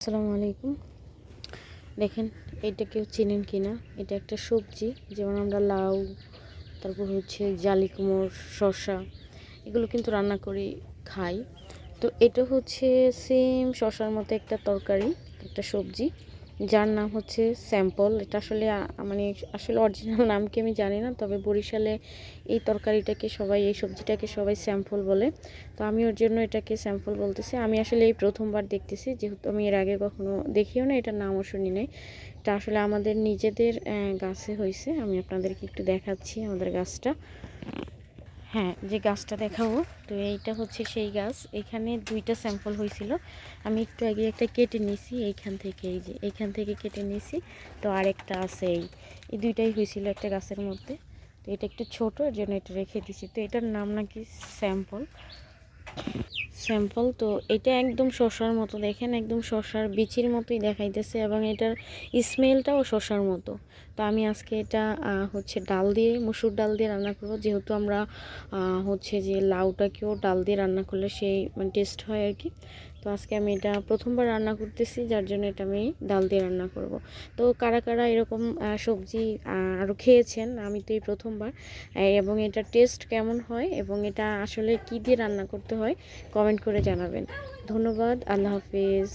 আসসালামু আলাইকুম। দেখেন এটা কেউ চেনেন কিনা, এটা একটা সবজি। যেমন আমরা লাউ, তারপর হচ্ছে জালি কুমড়, শসা, এগুলো কিন্তু রান্না করে খাই। তো এটা হচ্ছে সেম শসার মতো একটা তরকারি, একটা সবজি, যার নাম হচ্ছে স্যাম্পল। এটা আসলে মানে আসলে অরিজিনাল নাম কি আমি জানি না, তবে বরিশালে এই তরকারিটাকে সবাই, এই সবজিটাকে সবাই স্যাম্পল বলে। তো আমি ওর জন্য এটাকে স্যাম্পল বলতেছি। আমি আসলে এই প্রথমবার দেখতেছি, যেহেতু আমি এর আগে কখনো দেখিও না, এটার নামও শুনি নাই। এটা আসলে আমাদের নিজেদের গাছে হয়েছে। আমি আপনাদেরকে একটু দেখাচ্ছি আমাদের গাছটা। হ্যাঁ, যে গাছটা দেখাবো, তো এইটা হচ্ছে সেই গাছ। এখানে দুইটা স্যাম্পল হয়েছিল। আমি একটু আগে একটা কেটে নিয়েছি এইখান থেকে, এই যে এইখান থেকে কেটে নিয়েছি। তো আরেকটা আছে, এই দুইটাই হয়েছিল একটা গাছের মধ্যে। তো এটা একটু ছোটো, এর জন্য এটা রেখে দিছি। তো এটার নাম নাকি স্যাম্পল। স্যাম্পল তো এটা একদম শসার মতো, দেখেন একদম শসার বিচির মতোই দেখাইতেছে, এবং এটার স্মেলটাও শসার মতো। তো আমি আজকে এটা হচ্ছে ডাল দিয়ে, মসুর ডাল দিয়ে রান্না করব। যেহেতু আমরা হচ্ছে যে লাউটাকেও ডাল দিয়ে রান্না করলে সেই মানে টেস্ট হয় আর কি। তো আজকে আমি এটা প্রথমবার রান্না করতেছি, যার জন্য এটা আমি ডাল দিয়ে রান্না করব। তো কারা কারা এরকম সবজি আরও খেয়েছেন, আমি তো এই প্রথমবার। এবং এটার টেস্ট কেমন হয় এবং এটা আসলে কী দিয়ে রান্না করতে হয় কমেন্ট করে জানাবেন। ধন্যবাদ। আল্লাহ হাফিজ।